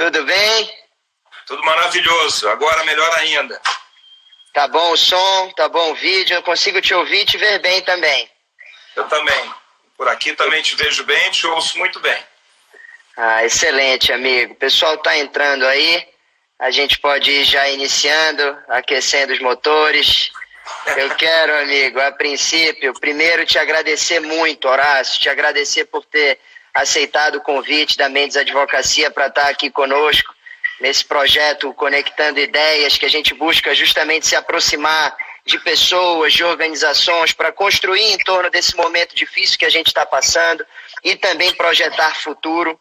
Tudo bem? Tudo maravilhoso, agora melhor ainda. Tá bom o som, tá bom o vídeo, eu consigo te ouvir e te ver bem também. Eu também. Por aqui também te vejo bem, te ouço muito bem. Ah, excelente, amigo. O pessoal tá entrando aí, a gente pode ir já iniciando, aquecendo os motores. Eu quero, amigo, a princípio, primeiro te agradecer muito, Horácio, te agradecer por ter aceitado o convite da Mendes Advocacia para estar aqui conosco nesse projeto Conectando Ideias, que a gente busca justamente se aproximar de pessoas, de organizações, para construir em torno desse momento difícil que a gente está passando e também projetar futuro.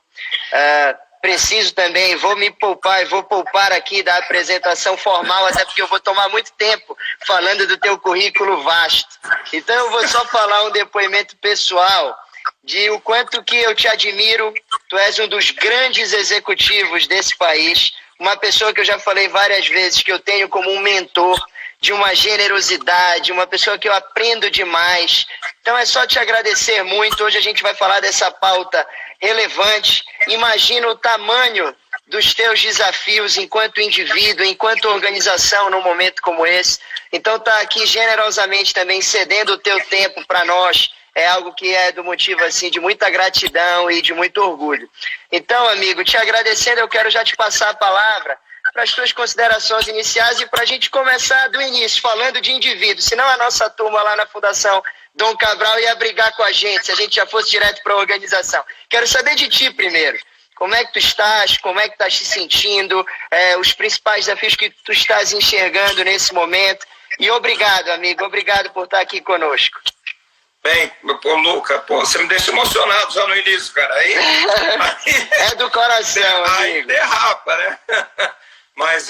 Preciso também, vou poupar aqui da apresentação formal, até porque eu vou tomar muito tempo falando do teu currículo vasto. Então eu vou só falar um depoimento pessoal de o quanto que eu te admiro. Tu és um dos grandes executivos desse país, uma pessoa que eu já falei várias vezes que eu tenho como um mentor, de uma generosidade, uma pessoa que eu aprendo demais. Então é só te agradecer muito. Hoje a gente vai falar dessa pauta relevante. Imagina o tamanho dos teus desafios enquanto indivíduo, enquanto organização num momento como esse. Então tá aqui generosamente também cedendo o teu tempo para nós. É algo que é do motivo assim de muita gratidão e de muito orgulho. Então, amigo, te agradecendo, eu quero já te passar a palavra para as tuas considerações iniciais e para a gente começar do início, falando de indivíduos. Senão a nossa turma lá na Fundação Dom Cabral ia brigar com a gente, se a gente já fosse direto para a organização. Quero saber de ti primeiro. Como é que tu estás? Como é que estás te sentindo? Os principais desafios que tu estás enxergando nesse momento. E obrigado, amigo. Obrigado por estar aqui conosco. Bem, Luca, você me deixa emocionado já no início, cara. Aí é do coração, amigo. Aí derrapa, né? Mas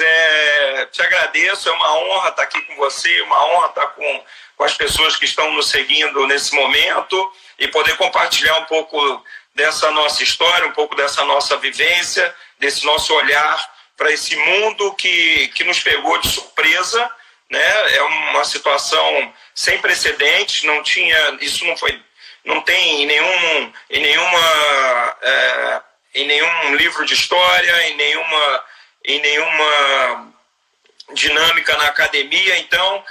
te agradeço, é uma honra estar aqui com você, uma honra estar com as pessoas que estão nos seguindo nesse momento e poder compartilhar um pouco dessa nossa história, um pouco dessa nossa vivência, desse nosso olhar para esse mundo que nos pegou de surpresa, né? É uma situação sem precedentes, não tem em nenhum livro de história, em nenhuma dinâmica na academia. Então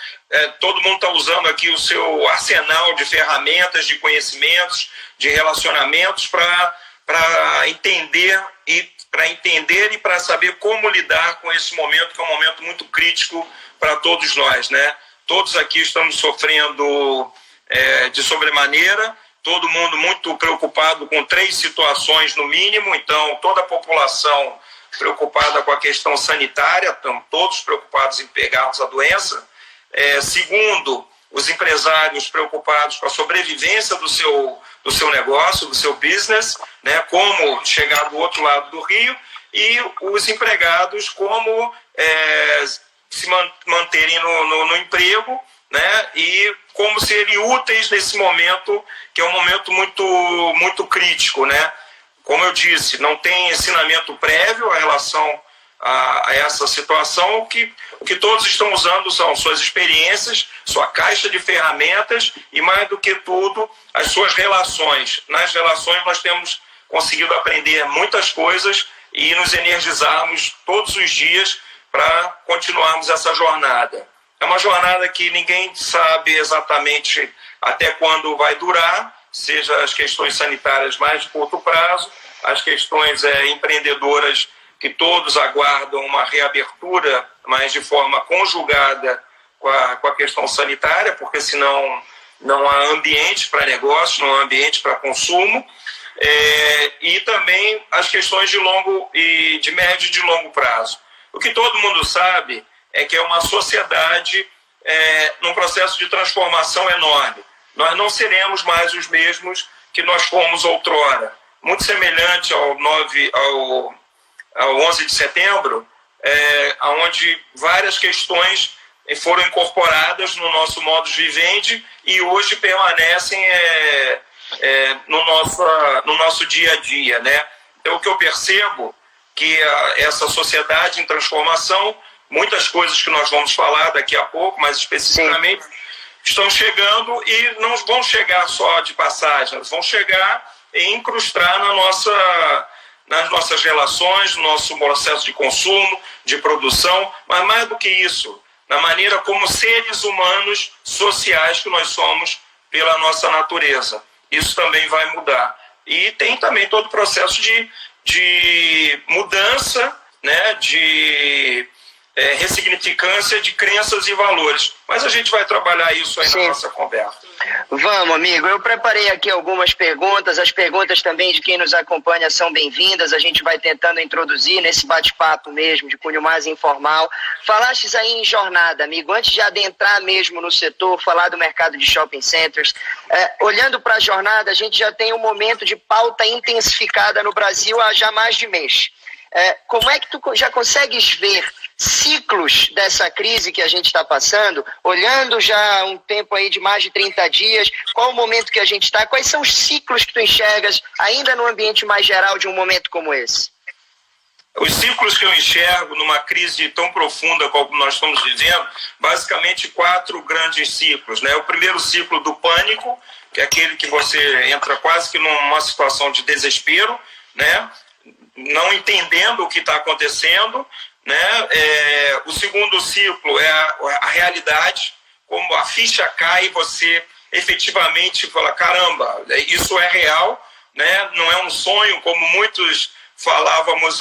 todo mundo está usando aqui o seu arsenal de ferramentas, de conhecimentos, de relacionamentos para entender e para saber como lidar com esse momento, que é um momento muito crítico para todos nós, né? Todos aqui estamos sofrendo de sobremaneira, todo mundo muito preocupado com 3 situações no mínimo. Então toda a população preocupada com a questão sanitária, estão todos preocupados em pegarmos a doença. Segundo, os empresários preocupados com a sobrevivência do seu negócio, do seu business, né? Como chegar do outro lado do rio, e os empregados como se manterem no emprego, né? E como serem úteis nesse momento, que é um momento muito, muito crítico, né? Como eu disse, não tem ensinamento prévio em relação a essa situação. O que todos estão usando são suas experiências, sua caixa de ferramentas e, mais do que tudo, as suas relações. Nas relações nós temos conseguido aprender muitas coisas e nos energizarmos todos os dias para continuarmos essa jornada. É uma jornada que ninguém sabe exatamente até quando vai durar, seja as questões sanitárias mais de curto prazo, as questões empreendedoras, que todos aguardam uma reabertura, mas de forma conjugada com a questão sanitária, porque senão não há ambiente para negócio, não há ambiente para consumo, e também as questões de médio e de longo prazo. O que todo mundo sabe é que é uma sociedade num processo de transformação enorme. Nós não seremos mais os mesmos que nós fomos outrora. Muito semelhante ao 11 de setembro, onde várias questões foram incorporadas no nosso modus vivendi e hoje permanecem no nosso dia a dia, né? Então, o que eu percebo que essa sociedade em transformação, muitas coisas que nós vamos falar daqui a pouco, mas especificamente, sim, estão chegando e não vão chegar só de passagem, vão chegar e incrustar nas nossas relações, no nosso processo de consumo, de produção, mas mais do que isso, na maneira como seres humanos sociais que nós somos pela nossa natureza. Isso também vai mudar. E tem também todo o processo de mudança, né, de ressignificância de crenças e valores. Mas a gente vai trabalhar isso aí Sim. na nossa conversa. Vamos, amigo. Eu preparei aqui algumas perguntas. As perguntas também de quem nos acompanha são bem-vindas. A gente vai tentando introduzir nesse bate-papo mesmo, de cunho mais informal. Falastes aí em jornada, amigo. Antes de adentrar mesmo no setor, falar do mercado de shopping centers, olhando para a jornada, a gente já tem um momento de pauta intensificada no Brasil há já mais de mês. Como é que tu já consegues ver ciclos dessa crise que a gente está passando, olhando já um tempo aí de mais de 30 dias, qual o momento que a gente está, quais são os ciclos que tu enxergas ainda no ambiente mais geral de um momento como esse? Os ciclos que eu enxergo numa crise tão profunda como nós estamos vivendo, basicamente 4 grandes ciclos, né? O primeiro ciclo do pânico, que é aquele que você entra quase que numa situação de desespero, né? Não entendendo o que está acontecendo, né? O segundo ciclo é a realidade, como a ficha cai e você efetivamente fala, caramba, isso é real, né? Não é um sonho, como muitos falávamos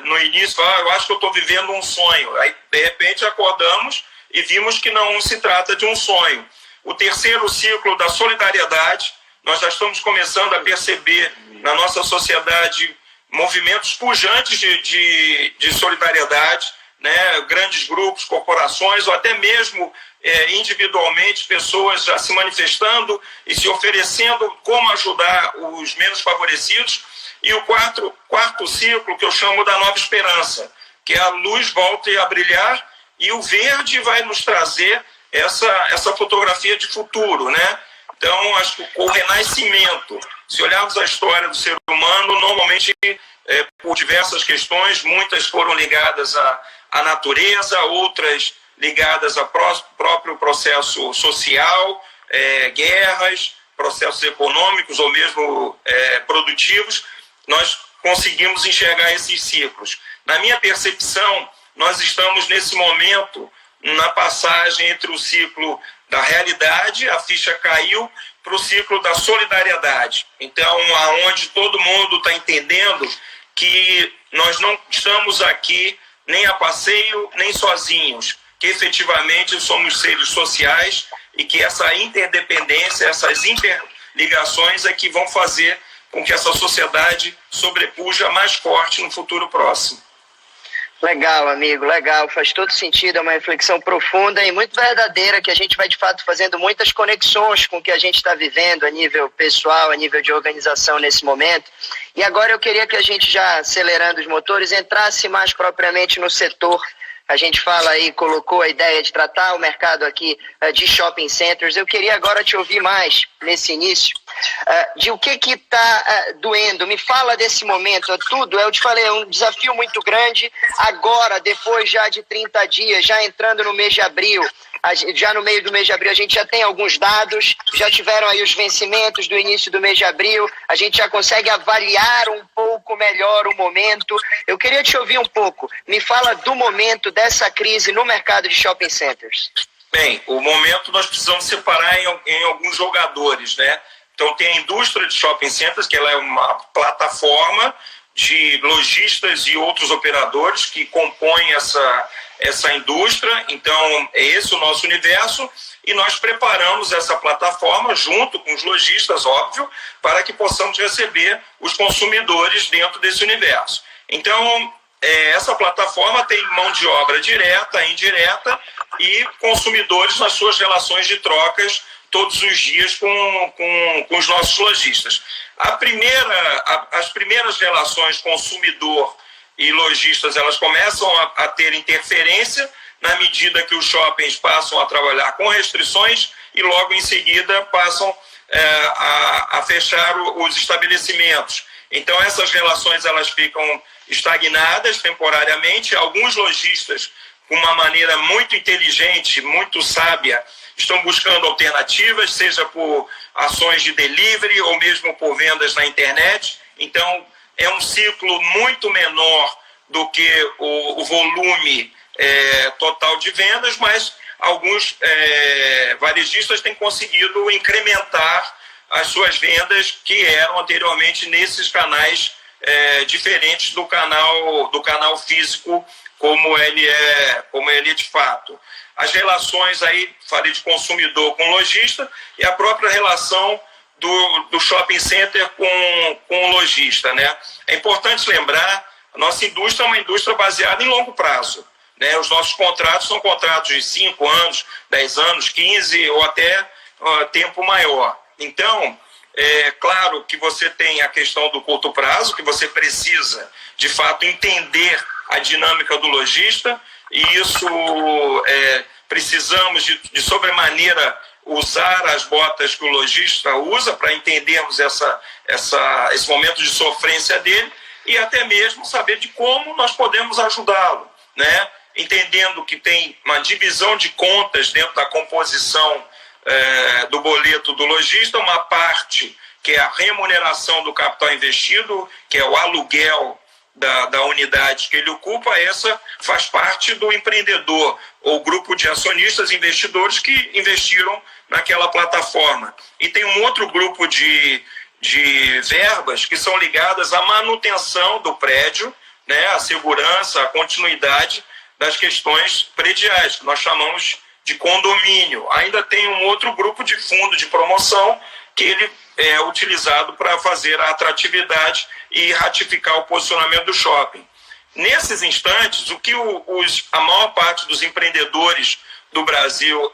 no início, eu acho que eu estou vivendo um sonho. Aí, de repente, acordamos e vimos que não se trata de um sonho. O terceiro ciclo da solidariedade, nós já estamos começando a perceber na nossa sociedade movimentos pujantes de solidariedade, né? Grandes grupos, corporações, ou até mesmo individualmente, pessoas já se manifestando e se oferecendo como ajudar os menos favorecidos. E o quarto ciclo, que eu chamo da nova esperança, que a luz volta a brilhar e o verde vai nos trazer essa fotografia de futuro, né? Então, acho que o renascimento, se olharmos a história do ser humano, normalmente, por diversas questões, muitas foram ligadas à natureza, outras ligadas ao próprio processo social, guerras, processos econômicos ou mesmo produtivos, nós conseguimos enxergar esses ciclos. Na minha percepção, nós estamos nesse momento na passagem entre o ciclo da realidade, a ficha caiu, para o ciclo da solidariedade. Então, aonde todo mundo está entendendo que nós não estamos aqui nem a passeio, nem sozinhos, que efetivamente somos seres sociais e que essa interdependência, essas interligações é que vão fazer com que essa sociedade sobrepuja mais forte no futuro próximo. Legal, amigo, legal, faz todo sentido, é uma reflexão profunda e muito verdadeira, que a gente vai de fato fazendo muitas conexões com o que a gente está vivendo a nível pessoal, a nível de organização nesse momento. E agora eu queria que a gente, já acelerando os motores, entrasse mais propriamente no setor. A gente fala aí, colocou a ideia de tratar o mercado aqui de shopping centers. Eu queria agora te ouvir mais nesse início, de o que está doendo. Me fala desse momento, tudo. Eu te falei, é um desafio muito grande. Agora, depois já de 30 dias, já entrando no mês de abril, já no meio do mês de abril, a gente já tem alguns dados, já tiveram aí os vencimentos do início do mês de abril, a gente já consegue avaliar um pouco melhor o momento. Eu queria te ouvir um pouco. Me fala do momento dessa crise no mercado de shopping centers. Bem, o momento nós precisamos separar em alguns jogadores, né? Então tem a indústria de shopping centers, que ela é uma plataforma de lojistas e outros operadores que compõem essa indústria. Então é esse o nosso universo e nós preparamos essa plataforma junto com os lojistas, óbvio, para que possamos receber os consumidores dentro desse universo. Então essa plataforma tem mão de obra direta, indireta e consumidores nas suas relações de trocas todos os dias com os nossos lojistas. As primeiras relações consumidor e lojistas, elas começam a ter interferência na medida que os shoppings passam a trabalhar com restrições e logo em seguida passam a fechar os estabelecimentos. Então essas relações elas ficam estagnadas temporariamente. Alguns lojistas, com uma maneira muito inteligente, muito sábia, estão buscando alternativas, seja por ações de delivery ou mesmo por vendas na internet. Então, é um ciclo muito menor do que o volume total de vendas, mas alguns varejistas têm conseguido incrementar as suas vendas que eram anteriormente nesses canais diferentes do canal físico, como ele é de fato. As relações aí, falei de consumidor com lojista, e a própria relação do shopping center com o lojista, né? É importante lembrar, a nossa indústria é uma indústria baseada em longo prazo, né? Os nossos contratos são contratos de 5 anos, 10 anos, 15 ou até tempo maior. Então, é claro que você tem a questão do curto prazo, que você precisa, de fato, entender a dinâmica do lojista, e isso precisamos de sobremaneira usar as botas que o lojista usa para entendermos esse momento de sofrência dele, e até mesmo saber de como nós podemos ajudá-lo, né? Entendendo que tem uma divisão de contas dentro da composição do boleto do lojista, uma parte que é a remuneração do capital investido, que é o aluguel da unidade que ele ocupa. Essa faz parte do empreendedor ou grupo de acionistas, investidores que investiram naquela plataforma. E tem um outro grupo de verbas que são ligadas à manutenção do prédio, né, à segurança, à continuidade das questões prediais, que nós chamamos de condomínio. Ainda tem um outro grupo de fundo de promoção que ele é utilizado para fazer a atratividade e ratificar o posicionamento do shopping. Nesses instantes, o que a maior parte dos empreendedores do Brasil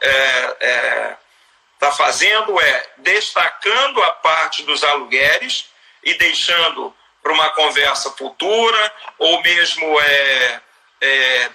está fazendo é destacando a parte dos aluguéis e deixando para uma conversa futura, ou mesmo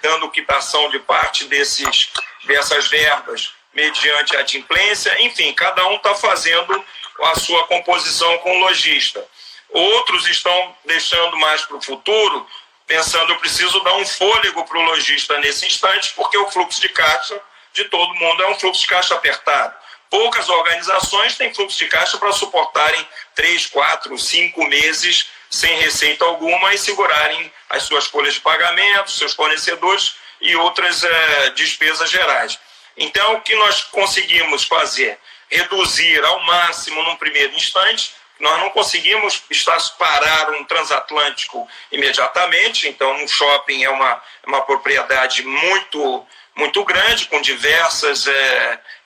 dando quitação de parte dessas verbas mediante a adimplência. Enfim, cada um está fazendo a sua composição com o lojista. Outros estão deixando mais para o futuro, pensando, eu preciso dar um fôlego para o lojista nesse instante, porque o fluxo de caixa de todo mundo é um fluxo de caixa apertado. Poucas organizações têm fluxo de caixa para suportarem 3, 4, 5 meses sem receita alguma e segurarem as suas folhas de pagamento, seus fornecedores e outras despesas gerais. Então, o que nós conseguimos fazer? Reduzir ao máximo num primeiro instante. Nós não conseguimos parar um transatlântico imediatamente, então um shopping é uma propriedade muito, muito grande, com diversas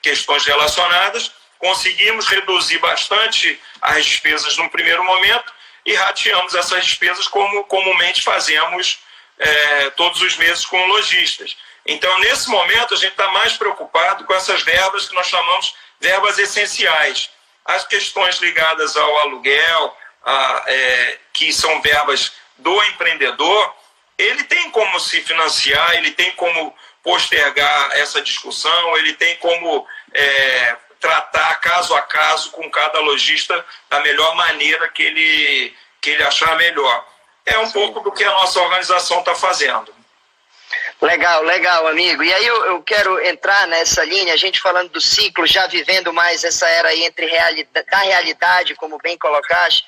questões relacionadas. Conseguimos reduzir bastante as despesas num primeiro momento e rateamos essas despesas como comumente fazemos todos os meses com lojistas. Então, nesse momento, a gente está mais preocupado com essas verbas que nós chamamos verbas essenciais. As questões ligadas ao aluguel, que são verbas do empreendedor, ele tem como se financiar, ele tem como postergar essa discussão, ele tem como tratar caso a caso com cada lojista da melhor maneira que ele achar melhor. É um pouco do que a nossa organização está fazendo. Legal, amigo. E aí eu quero entrar nessa linha, a gente falando do ciclo, já vivendo mais essa era aí da realidade, como bem colocaste.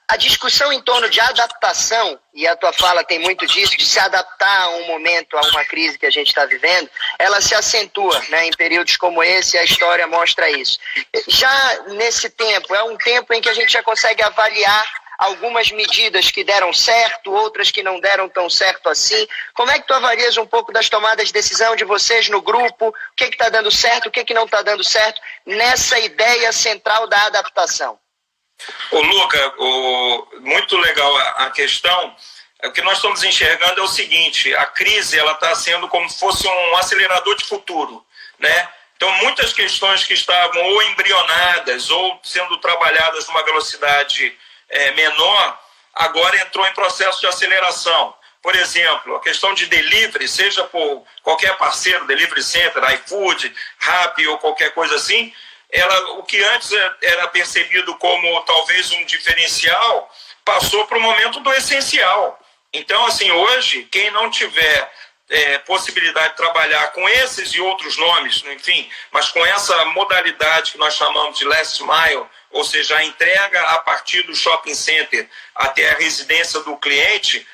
A discussão em torno de adaptação, e a tua fala tem muito disso, de se adaptar a um momento, a uma crise que a gente está vivendo, ela se acentua, né, em períodos como esse, a história mostra isso. Já nesse tempo, é um tempo em que a gente já consegue avaliar algumas medidas que deram certo, outras que não deram tão certo assim. Como é que tu avalias um pouco das tomadas de decisão de vocês no grupo? O que está dando certo, o que não está dando certo nessa ideia central da adaptação? Ô Luca, muito legal a questão. O que nós estamos enxergando é o seguinte: a crise está sendo como se fosse um acelerador de futuro, né? Então, muitas questões que estavam ou embrionadas ou sendo trabalhadas numa velocidade menor, agora entrou em processo de aceleração. Por exemplo, a questão de delivery, seja por qualquer parceiro, delivery center, iFood, Rappi ou qualquer coisa assim, o que antes era percebido como talvez um diferencial, passou para o momento do essencial. Então, assim, hoje, quem não tiver possibilidade de trabalhar com esses e outros nomes, enfim, mas com essa modalidade que nós chamamos de last mile, ou seja, a entrega a partir do shopping center até a residência do cliente,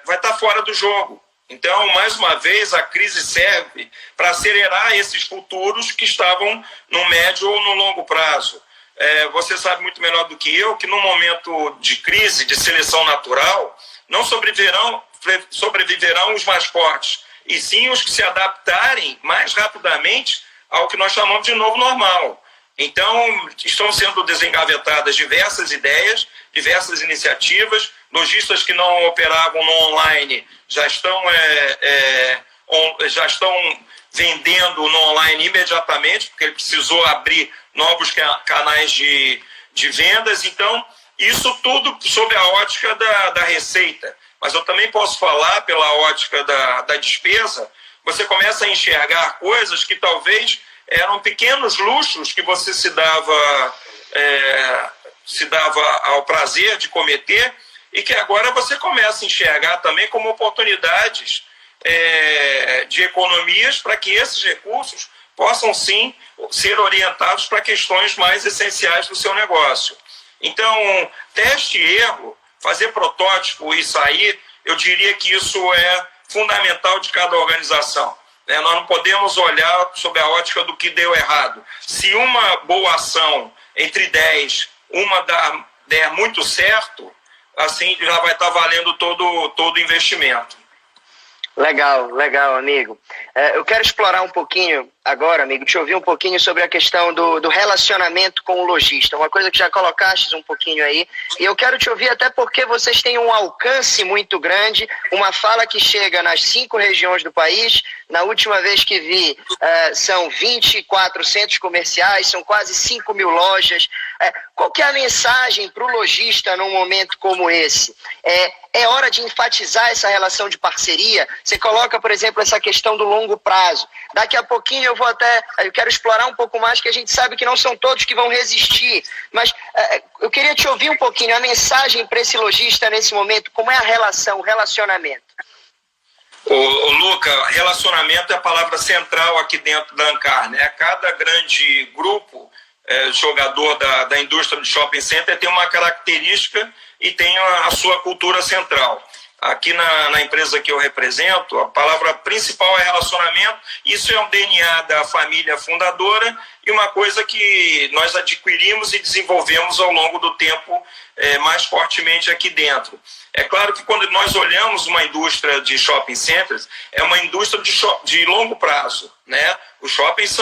vai estar fora do jogo. Então, mais uma vez, a crise serve para acelerar esses futuros que estavam no médio ou no longo prazo. Você sabe muito melhor do que eu que no momento de crise, de seleção natural, não sobreviverão os mais fortes, e sim os que se adaptarem mais rapidamente ao que nós chamamos de novo normal. Então, estão sendo desengavetadas diversas ideias, diversas iniciativas. Lojistas que não operavam no online já estão vendendo no online imediatamente, porque ele precisou abrir novos canais de vendas. Então, isso tudo sob a ótica da receita. Mas eu também posso falar pela ótica da despesa. Você começa a enxergar coisas que talvez eram pequenos luxos que você se dava ao prazer de cometer, e que agora você começa a enxergar também como oportunidades de economias para que esses recursos possam sim ser orientados para questões mais essenciais do seu negócio. Então, teste e erro, fazer protótipo e sair, eu diria que isso é fundamental de cada organização. Nós não podemos olhar sob a ótica do que deu errado. Se uma boa ação entre 10, uma der muito certo, assim já vai estar valendo todo o investimento. Legal, amigo. Eu quero explorar um pouquinho agora, amigo, te ouvir um pouquinho sobre a questão do relacionamento com o lojista, uma coisa que já colocaste um pouquinho aí, e eu quero te ouvir até porque vocês têm um alcance muito grande, uma fala que chega nas 5 regiões do país. Na última vez que vi, são 24 centros comerciais, são quase 5 mil lojas. Qual que é a mensagem para o lojista num momento como esse? É hora de enfatizar essa relação de parceria. Você coloca, por exemplo, essa questão do longo prazo. Daqui a pouquinho eu quero explorar um pouco mais, que a gente sabe que não são todos que vão resistir. Mas eu queria te ouvir um pouquinho, a mensagem para esse lojista nesse momento, como é a relação, o relacionamento? Ô Luca, relacionamento é a palavra central aqui dentro da Ancar, né? Cada grande grupo, jogador da indústria do shopping center, tem uma característica e tem a sua cultura central. Aqui na empresa que eu represento, a palavra principal é relacionamento. Isso é um DNA da família fundadora e uma coisa que nós adquirimos e desenvolvemos ao longo do tempo mais fortemente aqui dentro. É claro que quando nós olhamos uma indústria de shopping centers, é uma indústria de longo prazo, né? Os shoppings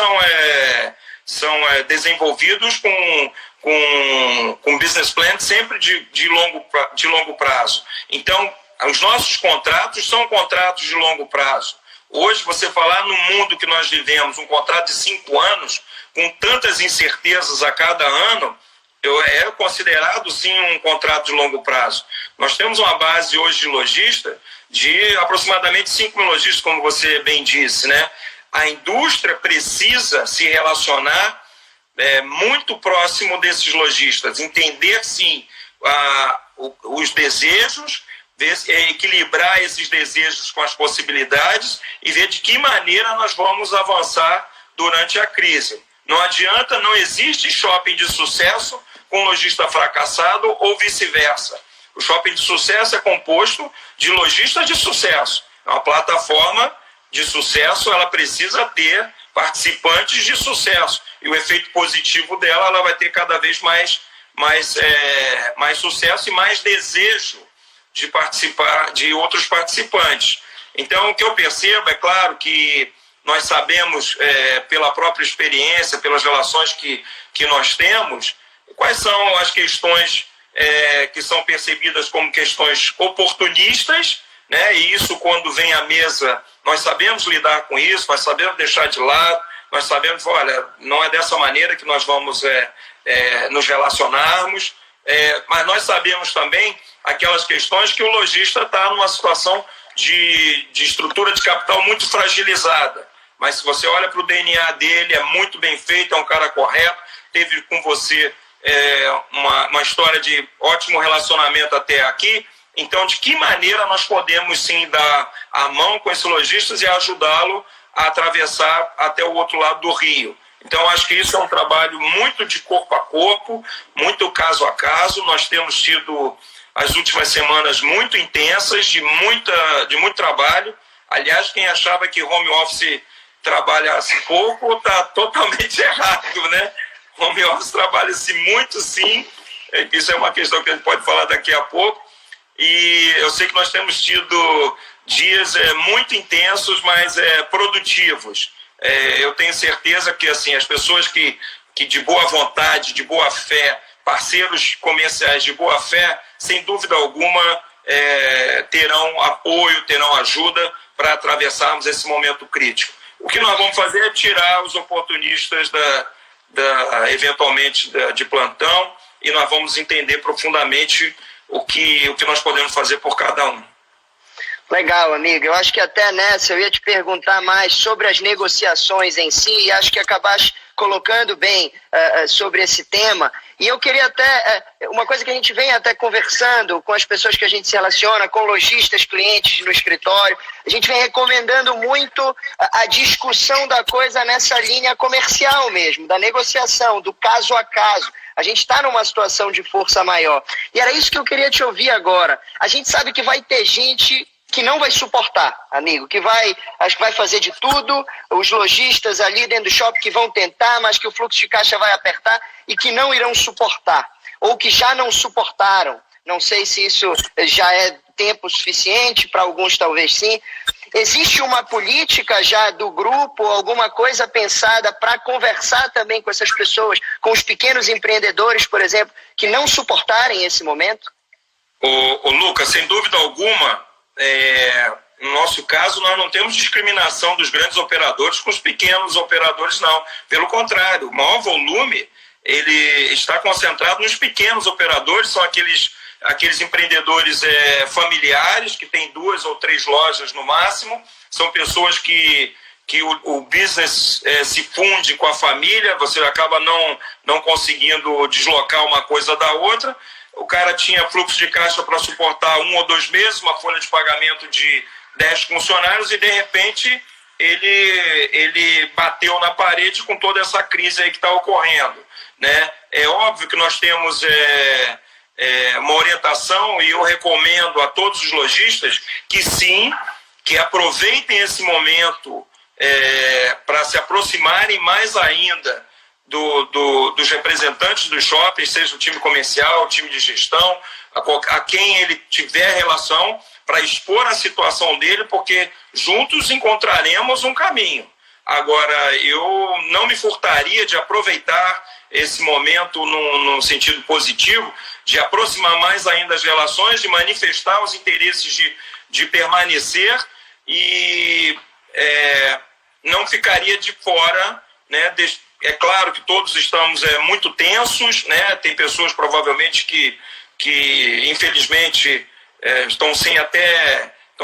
são desenvolvidos com business plan sempre de longo prazo. Então, os nossos contratos são contratos de longo prazo. Hoje, você falar no mundo que nós vivemos, um contrato de 5 anos, com tantas incertezas a cada ano, é considerado sim um contrato de longo prazo. Nós temos uma base hoje de lojista de aproximadamente 5 mil lojistas, como você bem disse, né? A indústria precisa se relacionar muito próximo desses lojistas, entender sim os desejos, equilibrar esses desejos com as possibilidades e ver de que maneira nós vamos avançar durante a crise. Não adianta, não existe shopping de sucesso com lojista fracassado ou vice-versa. O shopping de sucesso é composto de lojistas de sucesso. É uma plataforma de sucesso, ela precisa ter participantes de sucesso. E o efeito positivo dela, ela vai ter cada vez mais sucesso e mais desejo de participar de outros participantes. Então, o que eu percebo, é claro que nós sabemos, pela própria experiência, pelas relações que nós temos, quais são as questões que são percebidas como questões oportunistas, né? E isso, quando vem à mesa, nós sabemos lidar com isso, nós sabemos deixar de lado, nós sabemos, olha, não é dessa maneira que nós vamos nos relacionarmos, mas nós sabemos também aquelas questões que o lojista está numa situação de estrutura de capital muito fragilizada. Mas se você olha para o DNA dele, é muito bem feito, é um cara correto, teve com você uma história de ótimo relacionamento até aqui. Então, de que maneira nós podemos sim dar a mão com esses lojistas e ajudá-lo a atravessar até o outro lado do rio? Então, acho que isso é um trabalho muito de corpo a corpo, muito caso a caso. Nós temos tido as últimas semanas muito intensas, de muito trabalho. Aliás, quem achava que home office trabalhasse pouco está totalmente errado, né? Home office trabalha-se muito, sim. Isso é uma questão que a gente pode falar daqui a pouco. E eu sei que nós temos tido dias muito intensos, mas produtivos. Eu tenho certeza que assim, as pessoas que de boa vontade, de boa fé, parceiros comerciais de boa fé, sem dúvida alguma, terão apoio, terão ajuda para atravessarmos esse momento crítico. O que nós vamos fazer é tirar os oportunistas eventualmente de plantão, e nós vamos entender profundamente o que nós podemos fazer por cada um. Legal, amigo. Eu acho que até nessa eu ia te perguntar mais sobre as negociações em si, e acho que acabaste colocando bem sobre esse tema. E eu queria até, uma coisa que a gente vem até conversando com as pessoas que a gente se relaciona, com lojistas, clientes no escritório, a gente vem recomendando muito a discussão da coisa nessa linha comercial mesmo, da negociação, do caso a caso. A gente está numa situação de força maior. E era isso que eu queria te ouvir agora. A gente sabe que vai ter gente que não vai suportar, amigo, acho que vai fazer de tudo, os lojistas ali dentro do shopping que vão tentar, mas que o fluxo de caixa vai apertar e que não irão suportar, ou que já não suportaram. Não sei se isso já é tempo suficiente, para alguns talvez sim. Existe uma política já do grupo, alguma coisa pensada para conversar também com essas pessoas, com os pequenos empreendedores, por exemplo, que não suportarem esse momento? Ô Lucas, sem dúvida alguma, no nosso caso, nós não temos discriminação dos grandes operadores com os pequenos operadores, não. Pelo contrário, o maior volume ele está concentrado nos pequenos operadores, são aqueles empreendedores familiares que têm 2 ou 3 lojas no máximo, são pessoas que o business se funde com a família, você acaba não conseguindo deslocar uma coisa da outra. O cara tinha fluxo de caixa para suportar 1 ou 2 meses, uma folha de pagamento de 10 funcionários e, de repente, ele bateu na parede com toda essa crise aí que está ocorrendo, né? É óbvio que nós temos uma orientação, e eu recomendo a todos os lojistas que sim, que aproveitem esse momento para se aproximarem mais ainda dos representantes dos shoppings, seja o time comercial, o time de gestão, a quem ele tiver relação, para expor a situação dele, porque juntos encontraremos um caminho. Agora, eu não me furtaria de aproveitar esse momento no sentido positivo, de aproximar mais ainda as relações, de manifestar os interesses de permanecer, e não ficaria de fora, né? É claro que todos estamos muito tensos, né? Tem pessoas provavelmente que infelizmente estão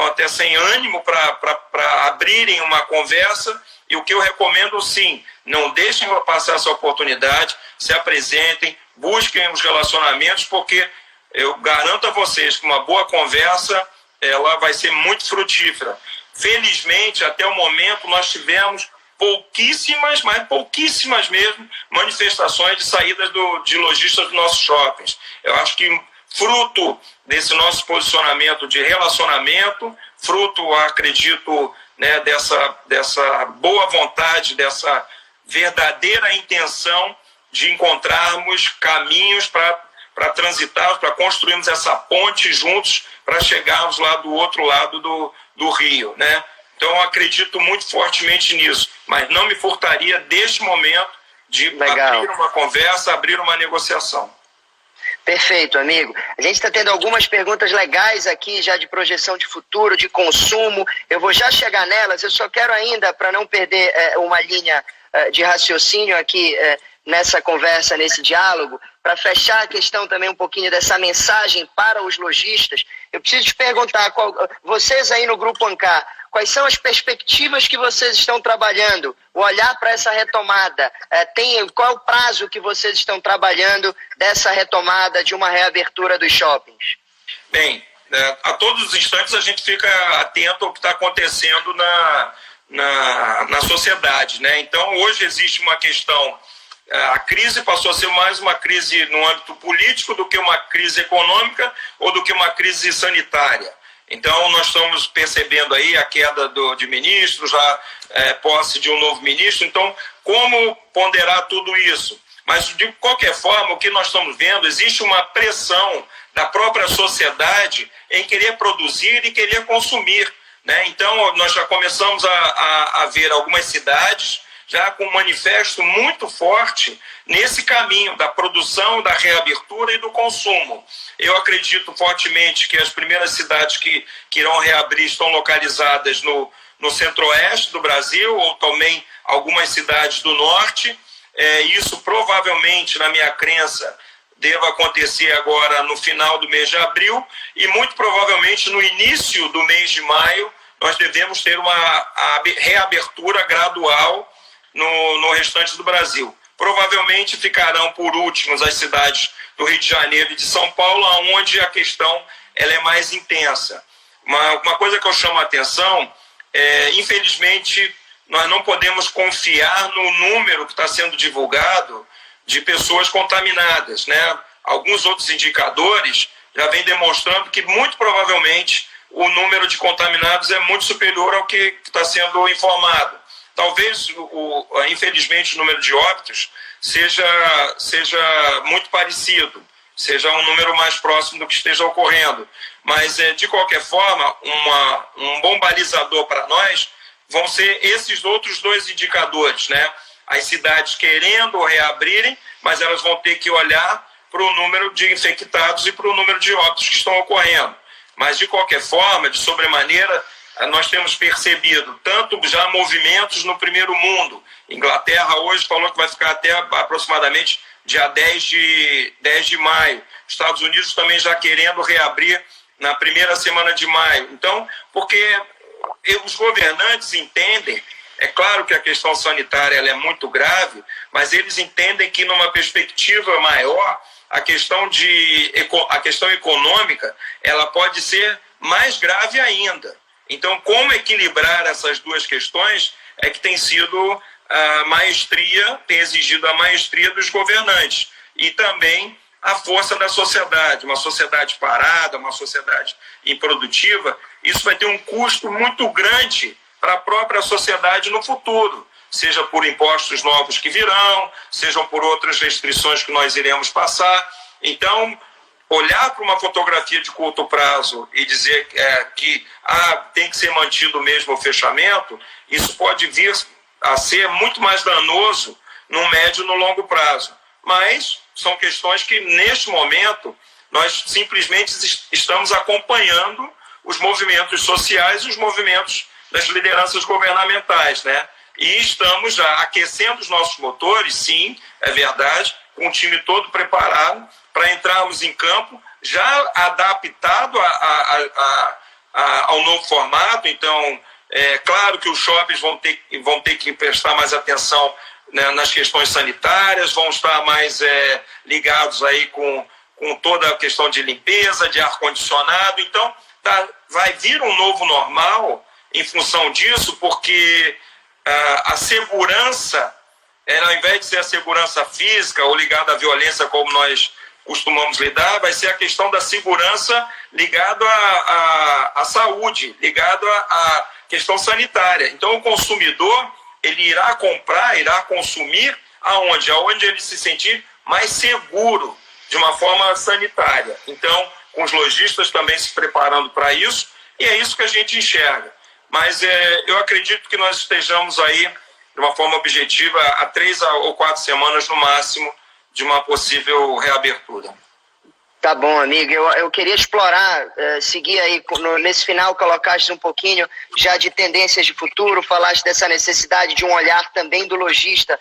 até sem ânimo para abrirem uma conversa, e o que eu recomendo, sim, não deixem passar essa oportunidade, se apresentem, busquem os relacionamentos, porque eu garanto a vocês que uma boa conversa ela vai ser muito frutífera. Felizmente, até o momento, nós tivemos pouquíssimas, mas pouquíssimas mesmo, manifestações de saídas de lojistas dos nossos shoppings. Eu acho que fruto desse nosso posicionamento de relacionamento, fruto, acredito, né, dessa boa vontade, dessa verdadeira intenção de encontrarmos caminhos para transitarmos, para construirmos essa ponte juntos, para chegarmos lá do outro lado do rio, né? Então, eu acredito muito fortemente nisso, mas não me furtaria, deste momento, de abrir uma conversa, abrir uma negociação. Perfeito, amigo. A gente está tendo algumas perguntas legais aqui, já de projeção de futuro, de consumo. Eu vou já chegar nelas, eu só quero ainda, para não perder uma linha de raciocínio aqui nessa conversa, nesse diálogo, para fechar a questão também um pouquinho dessa mensagem para os lojistas, eu preciso te perguntar, vocês aí no Grupo Ancar, quais são as perspectivas que vocês estão trabalhando? O olhar para essa retomada, qual é o prazo que vocês estão trabalhando dessa retomada, de uma reabertura dos shoppings? Bem, a todos os instantes a gente fica atento ao que está acontecendo na sociedade, né? Então, hoje existe uma questão, a crise passou a ser mais uma crise no âmbito político do que uma crise econômica ou do que uma crise sanitária. Então, nós estamos percebendo aí a queda de ministros, a posse de um novo ministro. Então, como ponderar tudo isso? Mas, de qualquer forma, o que nós estamos vendo, existe uma pressão da própria sociedade em querer produzir e querer consumir, né? Então, nós já começamos a ver algumas cidades já com um manifesto muito forte nesse caminho da produção, da reabertura e do consumo. Eu acredito fortemente que as primeiras cidades que irão reabrir estão localizadas no centro-oeste do Brasil, ou também algumas cidades do norte. Isso provavelmente, na minha crença, deva acontecer agora no final do mês de abril, e muito provavelmente no início do mês de maio nós devemos ter uma reabertura gradual no restante do Brasil. Provavelmente ficarão por últimos as cidades do Rio de Janeiro e de São Paulo, onde a questão ela é mais intensa. Uma coisa que eu chamo a atenção infelizmente, nós não podemos confiar no número que está sendo divulgado de pessoas contaminadas, né? Alguns outros indicadores já vêm demonstrando que, muito provavelmente, o número de contaminados é muito superior ao que está sendo informado. Talvez, infelizmente, o número de óbitos seja muito parecido, seja um número mais próximo do que esteja ocorrendo. Mas, de qualquer forma, um bom balizador para nós vão ser esses outros dois indicadores, né? As cidades querendo reabrirem, mas elas vão ter que olhar para o número de infectados e para o número de óbitos que estão ocorrendo. Mas, de qualquer forma, de sobremaneira, nós temos percebido tanto já movimentos no primeiro mundo. Inglaterra hoje falou que vai ficar até aproximadamente dia 10 de maio. Estados Unidos também já querendo reabrir na primeira semana de maio. Então, porque os governantes entendem, é claro que a questão sanitária ela é muito grave, mas eles entendem que numa perspectiva maior, a questão econômica ela pode ser mais grave ainda. Então, como equilibrar essas duas questões é que tem sido a maestria, tem exigido a maestria dos governantes e também a força da sociedade. Uma sociedade parada, uma sociedade improdutiva, isso vai ter um custo muito grande para a própria sociedade no futuro, seja por impostos novos que virão, sejam por outras restrições que nós iremos passar. Então, olhar para uma fotografia de curto prazo e dizer que tem que ser mantido mesmo o fechamento, isso pode vir a ser muito mais danoso no médio e no longo prazo. Mas são questões que, neste momento, nós simplesmente estamos acompanhando os movimentos sociais e os movimentos das lideranças governamentais, né? E estamos já aquecendo os nossos motores, sim, é verdade, com o time todo preparado para entrarmos em campo, já adaptado ao novo formato. Então, é claro que os shoppings vão ter que prestar mais atenção, né, nas questões sanitárias, vão estar mais ligados aí com toda a questão de limpeza, de ar-condicionado. Então, vai vir um novo normal em função disso, porque a segurança, ao invés de ser a segurança física ou ligada à violência como nós costumamos lidar, vai ser a questão da segurança ligada à saúde, ligada à questão sanitária. Então, o consumidor, ele irá comprar, irá consumir aonde? Aonde ele se sentir mais seguro, de uma forma sanitária. Então, com os lojistas também se preparando para isso, e é isso que a gente enxerga. Mas eu acredito que nós estejamos aí, de uma forma objetiva, a 3 ou 4 semanas no máximo de uma possível reabertura. Tá bom, amigo. Eu queria explorar, seguir aí nesse final, colocaste um pouquinho já de tendências de futuro, falaste dessa necessidade de um olhar também do lojista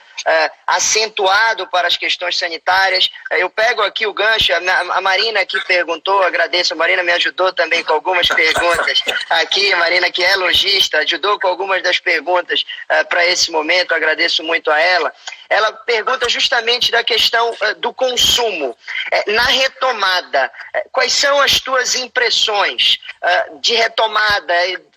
acentuado para as questões sanitárias. Eu pego aqui o gancho, a Marina aqui perguntou, agradeço, a Marina me ajudou também com algumas perguntas aqui, a Marina que é lojista, ajudou com algumas das perguntas para esse momento, agradeço muito a ela. Ela pergunta justamente da questão do consumo. Na retomada, quais são as tuas impressões de retomada?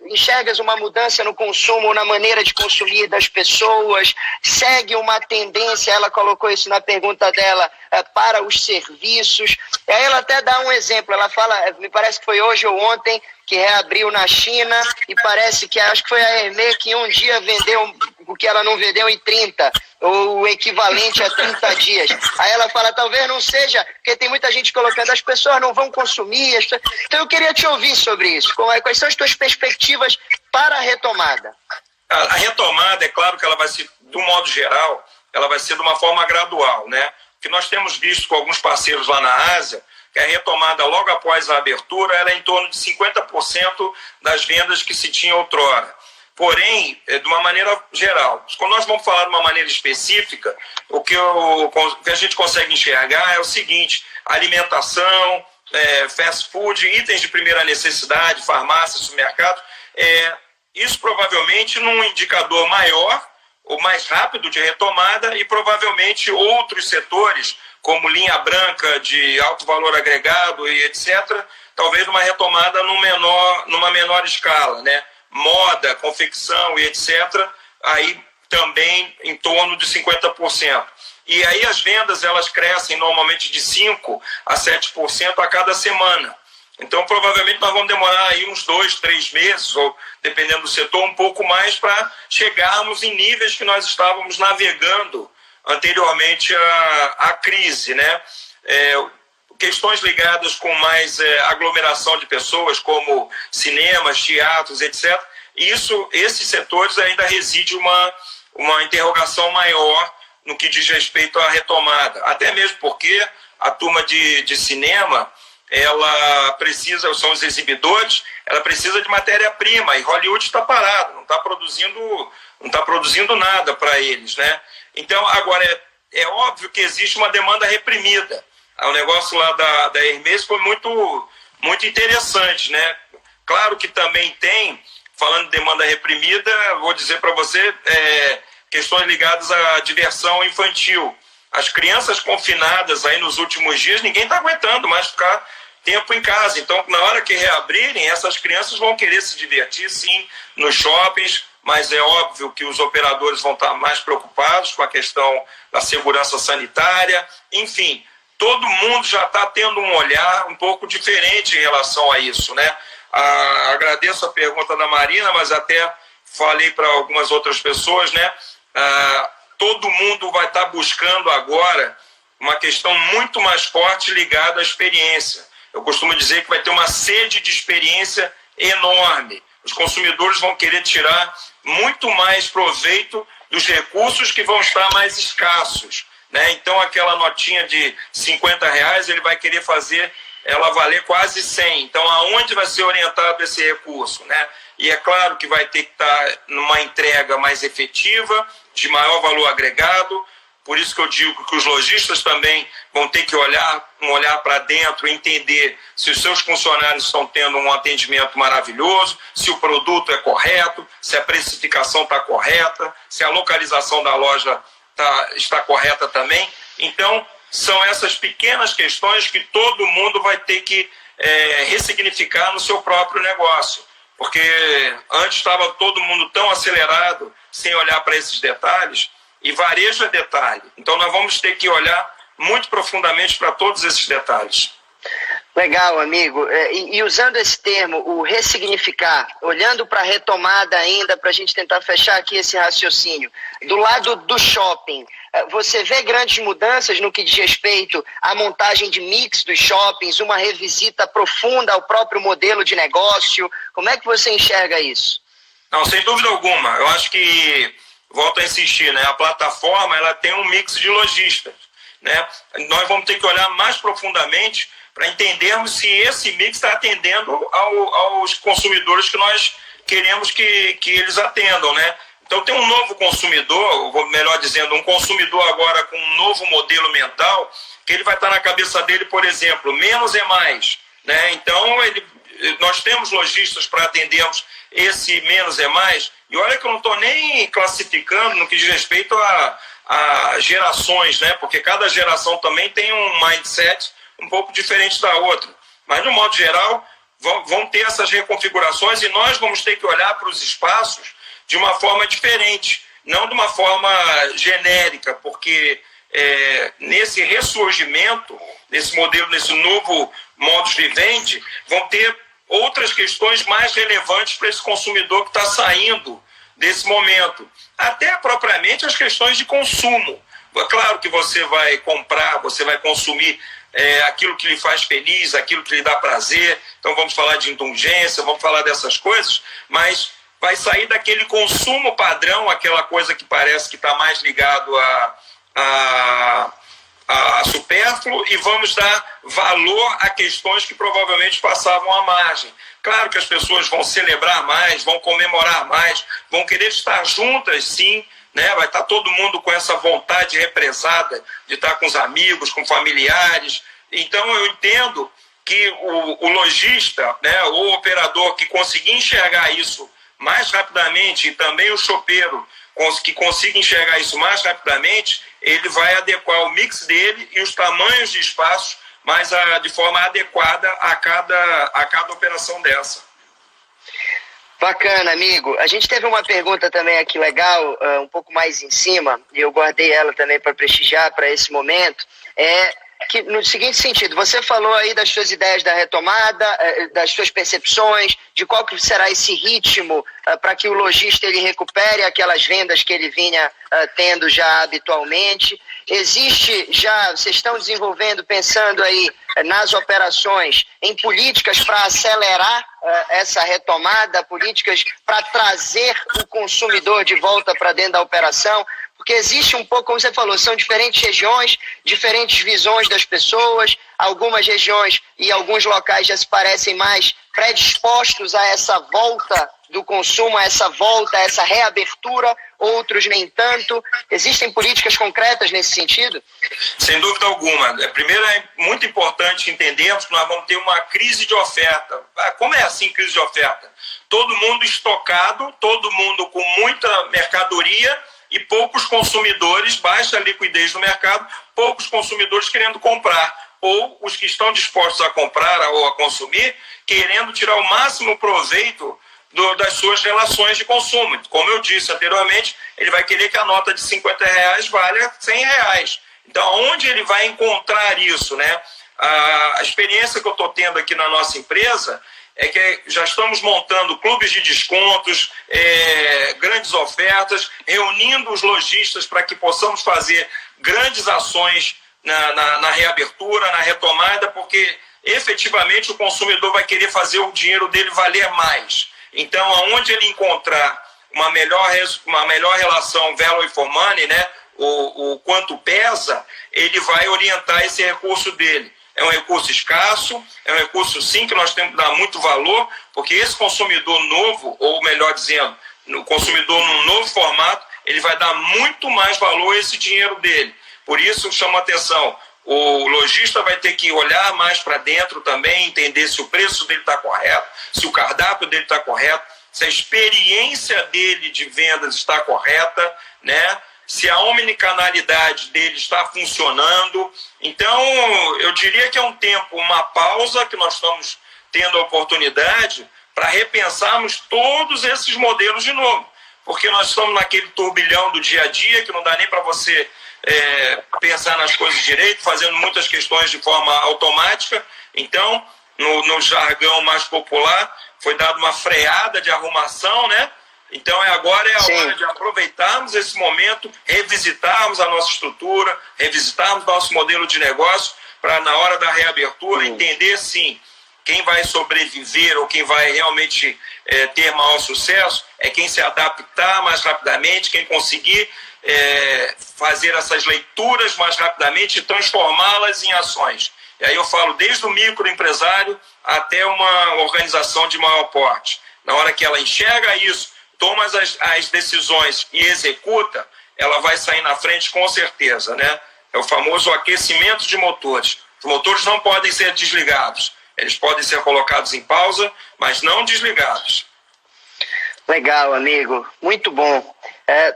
enxergas uma mudança no consumo, na maneira de consumir das pessoas? Segue uma tendência, ela colocou isso na pergunta dela, para os serviços. E aí ela até dá um exemplo, ela fala, me parece que foi hoje ou ontem, que reabriu na China, e parece que, acho que foi a Hermès que um dia vendeu o que ela não vendeu em 30, ou o equivalente a 30 dias. Aí ela fala, talvez não seja, porque tem muita gente colocando, as pessoas não vão consumir. Então eu queria te ouvir sobre isso. Quais são as tuas perspectivas para a retomada? A retomada, é claro que ela vai ser, de um modo geral, ela vai ser de uma forma gradual, né? O que nós temos visto com alguns parceiros lá na Ásia, que a retomada logo após a abertura era em torno de 50% das vendas que se tinha outrora. Porém, de uma maneira geral, quando nós vamos falar de uma maneira específica, o que a gente consegue enxergar é o seguinte: alimentação, fast food, itens de primeira necessidade, farmácia, supermercado, isso provavelmente num indicador maior ou mais rápido de retomada, e provavelmente outros setores, como linha branca de alto valor agregado e etc., talvez uma retomada numa menor escala, né? Moda, confecção e etc., aí também em torno de 50%. E aí as vendas, elas crescem normalmente de 5% a 7% a cada semana. Então, provavelmente, nós vamos demorar aí uns 2, 3 meses, ou dependendo do setor, um pouco mais, para chegarmos em níveis que nós estávamos navegando anteriormente à crise, né? Questões ligadas com mais aglomeração de pessoas, como cinemas, teatros, etc. Esses setores ainda reside uma interrogação maior no que diz respeito à retomada. Até mesmo porque a turma de cinema, ela precisa, são os exibidores, ela precisa de matéria-prima, e Hollywood está parado, não está produzindo nada para eles, né? Então, agora, é óbvio que existe uma demanda reprimida. O negócio lá da Hermès foi muito, muito interessante, né? Claro que também tem, falando de demanda reprimida, vou dizer para você, questões ligadas à diversão infantil. As crianças confinadas aí nos últimos dias, ninguém está aguentando mais ficar tempo em casa. Então, na hora que reabrirem, essas crianças vão querer se divertir, sim, nos shoppings, mas é óbvio que os operadores vão estar mais preocupados com a questão da segurança sanitária. Enfim, todo mundo já está tendo um olhar um pouco diferente em relação a isso, né? Agradeço a pergunta da Marina, mas até falei para algumas outras pessoas, né? Todo mundo vai estar buscando agora uma questão muito mais forte ligada à experiência. Eu costumo dizer que vai ter uma sede de experiência enorme. Os consumidores vão querer tirar muito mais proveito dos recursos que vão estar mais escassos, né? Então, aquela notinha de R$50, ele vai querer fazer ela valer quase 100. Então, aonde vai ser orientado esse recurso, né? E é claro que vai ter que estar numa entrega mais efetiva, de maior valor agregado. Por isso que eu digo que os lojistas também vão ter que olhar para dentro e entender se os seus funcionários estão tendo um atendimento maravilhoso, se o produto é correto, se a precificação está correta, se a localização da loja está correta também. Então, são essas pequenas questões que todo mundo vai ter que ressignificar no seu próprio negócio. Porque antes estava todo mundo tão acelerado, sem olhar para esses detalhes, e varejo é detalhe. Então nós vamos ter que olhar muito profundamente para todos esses detalhes. Legal, amigo. E usando esse termo, o ressignificar, olhando para a retomada ainda, para a gente tentar fechar aqui esse raciocínio, do lado do shopping, você vê grandes mudanças no que diz respeito à montagem de mix dos shoppings, uma revisita profunda ao próprio modelo de negócio? Como é que você enxerga isso? Não, sem dúvida alguma. Eu acho que, volto a insistir, né? A plataforma, ela tem um mix de lojistas, né? Nós vamos ter que olhar mais profundamente para entendermos se esse mix está atendendo aos consumidores que nós queremos que eles atendam, né? Então tem um novo consumidor, ou melhor dizendo, um consumidor agora com um novo modelo mental, que ele vai estar na cabeça dele, por exemplo, menos é mais, né? Então nós temos lojistas para atendermos esse menos é mais, e olha que eu não estou nem classificando no que diz respeito a gerações, né? Porque cada geração também tem um mindset um pouco diferente da outra. Mas, de um modo geral, vão ter essas reconfigurações e nós vamos ter que olhar para os espaços de uma forma diferente, não de uma forma genérica, porque nesse ressurgimento, nesse modelo, nesse novo modus vivendi, vão ter outras questões mais relevantes para esse consumidor que está saindo desse momento. Até propriamente as questões de consumo. Claro que você vai comprar, você vai consumir aquilo que lhe faz feliz, aquilo que lhe dá prazer. Então vamos falar de indulgência, vamos falar dessas coisas, mas vai sair daquele consumo padrão, aquela coisa que parece que está mais ligado a supérfluo, e vamos dar valor a questões que provavelmente passavam à margem. Claro que as pessoas vão celebrar mais, vão comemorar mais, vão querer estar juntas, sim, né? Vai estar todo mundo com essa vontade represada de estar com os amigos, com familiares. Então eu entendo que o lojista, né, o operador que conseguir enxergar isso mais rapidamente, e também o chopeiro que consiga enxergar isso mais rapidamente, ele vai adequar o mix dele e os tamanhos de espaços de forma adequada a cada operação dessa. Bacana, amigo. A gente teve uma pergunta também aqui legal, um pouco mais em cima, e eu guardei ela também para prestigiar para esse momento, que no seguinte sentido, você falou aí das suas ideias da retomada, das suas percepções, de qual que será esse ritmo para que o lojista ele recupere aquelas vendas que ele vinha tendo já habitualmente. Existe já, vocês estão desenvolvendo, pensando aí nas operações, em políticas para acelerar essa retomada, políticas para trazer o consumidor de volta para dentro da operação? Porque existe um pouco, como você falou, são diferentes regiões, diferentes visões das pessoas, algumas regiões e alguns locais já se parecem mais predispostos a essa volta do consumo, a essa volta, a essa reabertura, outros nem tanto. Existem políticas concretas nesse sentido? Sem dúvida alguma. Primeiro, é muito importante entendermos que nós vamos ter uma crise de oferta. Como é assim, crise de oferta? Todo mundo estocado, todo mundo com muita mercadoria e poucos consumidores, baixa liquidez no mercado, poucos consumidores querendo comprar, ou os que estão dispostos a comprar ou a consumir, querendo tirar o máximo proveito das suas relações de consumo. Como eu disse anteriormente, ele vai querer que a nota de R$50 valha R$100. Então, onde ele vai encontrar isso, né? A experiência que eu estou tendo aqui na nossa empresa é que já estamos montando clubes de descontos, grandes ofertas, reunindo os lojistas para que possamos fazer grandes ações na reabertura, na retomada, porque efetivamente o consumidor vai querer fazer o dinheiro dele valer mais. Então, aonde ele encontrar uma melhor relação value for money, né, o quanto pesa, ele vai orientar esse recurso dele. É um recurso escasso, é um recurso sim que nós temos que dar muito valor, porque esse consumidor novo, ou melhor dizendo, o consumidor num novo formato, ele vai dar muito mais valor a esse dinheiro dele. Por isso, chama a atenção, o lojista vai ter que olhar mais para dentro também, entender se o preço dele está correto, se o cardápio dele está correto, se a experiência dele de vendas está correta, né? Se a omnicanalidade dele está funcionando. Então, eu diria que é um tempo, uma pausa, que nós estamos tendo a oportunidade para repensarmos todos esses modelos de novo. Porque nós estamos naquele turbilhão do dia a dia, que não dá nem para você pensar nas coisas direito, fazendo muitas questões de forma automática. Então, no jargão mais popular, foi dada uma freada de arrumação, né? Então agora é a hora de aproveitarmos esse momento, revisitarmos a nossa estrutura, revisitarmos nosso modelo de negócio, para na hora da reabertura entender, sim, quem vai sobreviver ou quem vai realmente ter maior sucesso é quem se adaptar mais rapidamente, quem conseguir fazer essas leituras mais rapidamente e transformá-las em ações. E aí eu falo desde o microempresário até uma organização de maior porte. Na hora que ela enxerga isso, toma as decisões e executa, ela vai sair na frente com certeza, né? É o famoso aquecimento de motores. Os motores não podem ser desligados. Eles podem ser colocados em pausa, mas não desligados. Legal, amigo. Muito bom.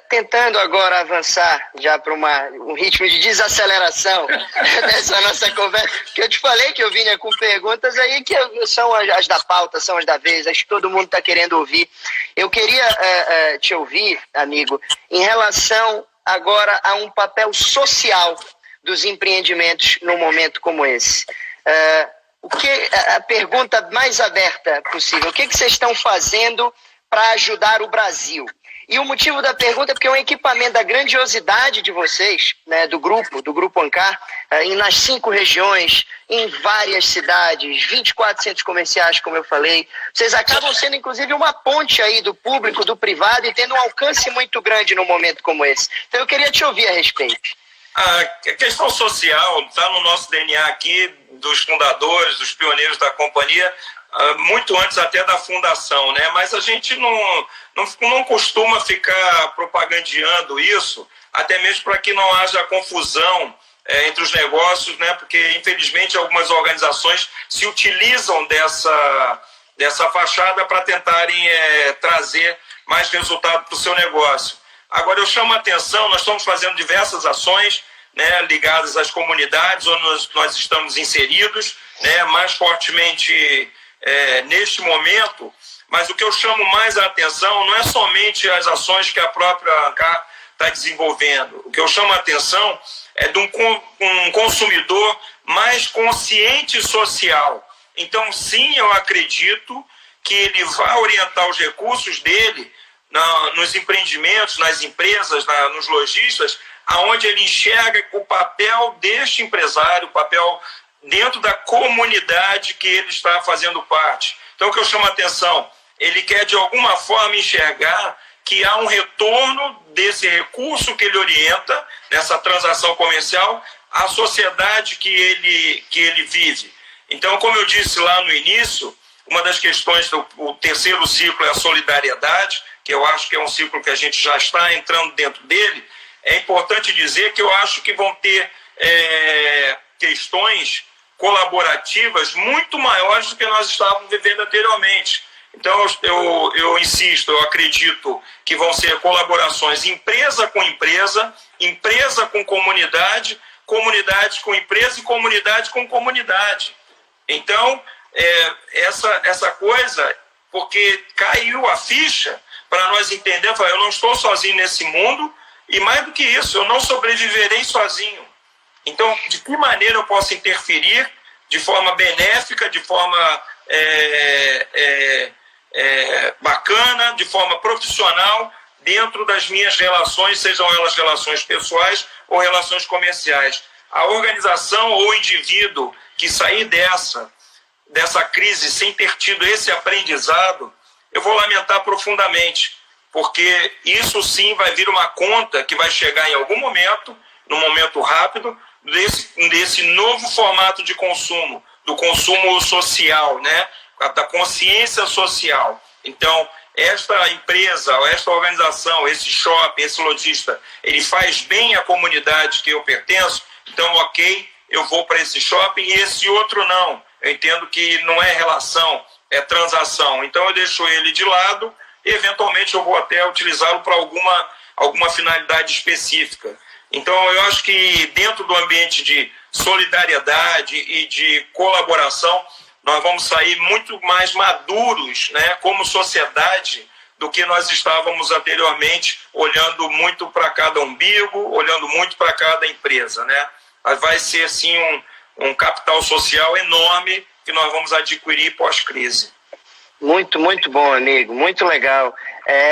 Tentando agora avançar já para um ritmo de desaceleração dessa nossa conversa, que eu te falei que eu vinha com perguntas aí que são as da pauta, são as da vez, acho que todo mundo está querendo ouvir. Eu queria te ouvir, amigo, em relação agora a um papel social dos empreendimentos num momento como esse. A pergunta mais aberta possível, o que vocês estão fazendo para ajudar o Brasil? E o motivo da pergunta é porque é um equipamento da grandiosidade de vocês, né, do Grupo Ancar, nas 5 regiões, em várias cidades, 24 centros comerciais, como eu falei. Vocês acabam sendo, inclusive, uma ponte aí do público, do privado, e tendo um alcance muito grande num momento como esse. Então eu queria te ouvir a respeito. A questão social está no nosso DNA aqui, dos fundadores, dos pioneiros da companhia, muito antes até da fundação, né? Mas a gente não costuma ficar propagandeando isso, até mesmo para que não haja confusão entre os negócios, né? Porque, infelizmente, algumas organizações se utilizam dessa fachada para tentarem trazer mais resultado para o seu negócio. Agora, eu chamo a atenção, nós estamos fazendo diversas ações, né, ligadas às comunidades onde nós estamos inseridos, né, mais fortemente neste momento, mas o que eu chamo mais a atenção não é somente as ações que a própria Ancar está desenvolvendo. O que eu chamo a atenção é de um consumidor mais consciente social. Então, sim, eu acredito que ele vai orientar os recursos dele nos empreendimentos, nas empresas, nos lojistas, aonde ele enxerga o papel deste empresário, o papel dentro da comunidade que ele está fazendo parte. Então, o que eu chamo a atenção, ele quer de alguma forma enxergar que há um retorno desse recurso que ele orienta, nessa transação comercial, à sociedade que ele vive. Então, como eu disse lá no início, uma das questões do terceiro ciclo é a solidariedade, que eu acho que é um ciclo que a gente já está entrando dentro dele. É importante dizer que eu acho que vão ter questões colaborativas muito maiores do que nós estávamos vivendo anteriormente. Então, eu insisto, eu acredito que vão ser colaborações empresa com empresa, empresa com comunidade, comunidade com empresa e comunidade com comunidade. Então, essa coisa, porque caiu a ficha para nós entendermos, eu não estou sozinho nesse mundo, e mais do que isso, eu não sobreviverei sozinho. Então, de que maneira eu posso interferir de forma benéfica, de forma bacana, de forma profissional, dentro das minhas relações, sejam elas relações pessoais ou relações comerciais. A organização ou o indivíduo que sair dessa crise sem ter tido esse aprendizado, eu vou lamentar profundamente, porque isso sim vai vir uma conta que vai chegar em algum momento, num momento rápido, desse novo formato de consumo, do consumo social, né? Da consciência social. Então, esta empresa, esta organização, esse shopping, esse lojista, ele faz bem à comunidade que eu pertenço, então, ok, eu vou para esse shopping e esse outro não. Eu entendo que não é relação, é transação. Então, eu deixo ele de lado e, eventualmente, eu vou até utilizá-lo para alguma finalidade específica. Então, eu acho que dentro do ambiente de solidariedade e de colaboração, nós vamos sair muito mais maduros, né, como sociedade, do que nós estávamos anteriormente, olhando muito para cada umbigo, olhando muito para cada empresa, né? Vai ser, sim, um capital social enorme que nós vamos adquirir pós-crise. Muito, muito bom, amigo, muito legal.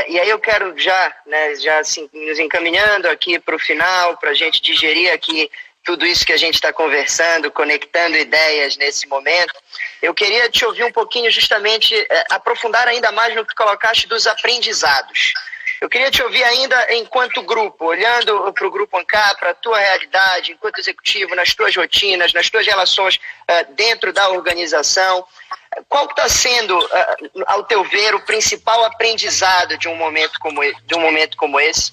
E aí eu quero já assim, nos encaminhando aqui para o final, para a gente digerir aqui tudo isso que a gente está conversando, conectando ideias nesse momento. Eu queria te ouvir um pouquinho, justamente, aprofundar ainda mais no que colocaste dos aprendizados. Eu queria te ouvir ainda enquanto grupo, olhando para o Grupo Ancar, para a tua realidade, enquanto executivo, nas tuas rotinas, nas tuas relações dentro da organização. Qual está sendo, ao teu ver, o principal aprendizado de um momento como esse?